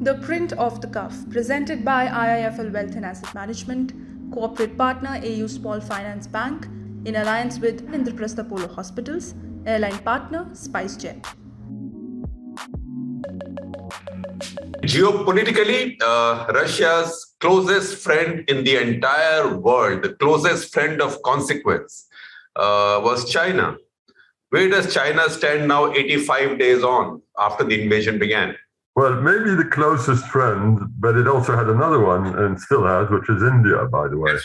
The Print Off the Cuff, presented by IIFL Wealth and Asset Management, corporate partner AU Small Finance Bank, in alliance with Indraprastha Apollo Hospitals, airline partner SpiceJet. Geopolitically, Russia's closest friend in the entire world, the closest friend of consequence, was China. Where does China stand now 85 days on after the invasion began? Well, maybe the closest friend, but it also had another one and still has, which is India, by the way.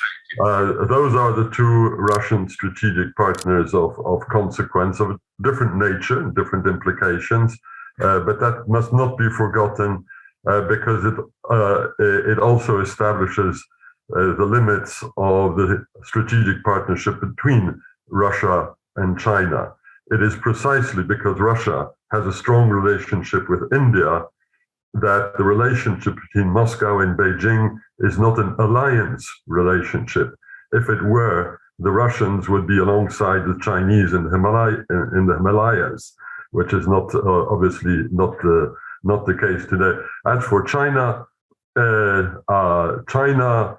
Those are the two Russian strategic partners of consequence, of different nature, different implications, but that must not be forgotten because it also establishes the limits of the strategic partnership between Russia and China. It is precisely because Russia has a strong relationship with India that the relationship between Moscow and Beijing is not an alliance relationship. If it were, the Russians would be alongside the Chinese in the Himalayas, which is not obviously not the case today. As for China, China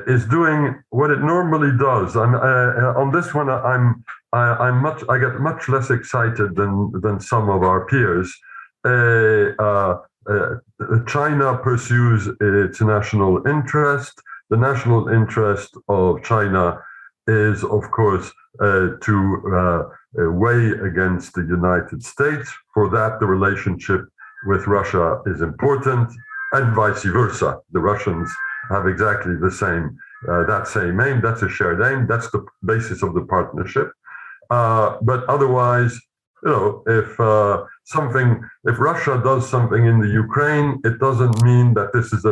is doing what it normally does. On this one, I get much less excited than some of our peers. China pursues its national interest. The national interest of China is, of course, to weigh against the United States. For that, the relationship with Russia is important, and vice versa. The Russians have exactly the same that same aim. That's a shared aim. That's the basis of the partnership. But otherwise, if Russia does something in the Ukraine, it doesn't mean that this is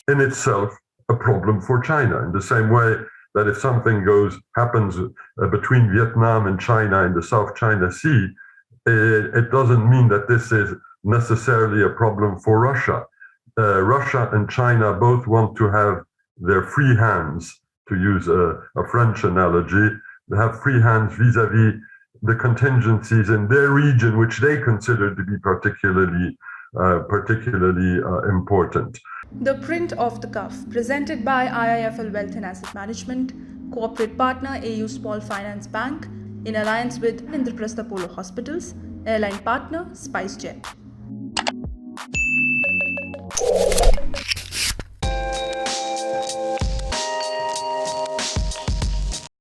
in itself a problem for China. In the same way that if something happens between Vietnam and China in the South China Sea, it doesn't mean that this is necessarily a problem for Russia. Russia and China both want to have their free hands, to use a French analogy, they have free hands vis-à-vis the contingencies in their region, which they consider to be particularly important. The Print Off the Cuff, presented by IIFL Wealth and Asset Management, corporate partner AU Small Finance Bank, in alliance with Indraprastha Apollo Hospitals, airline partner SpiceJet.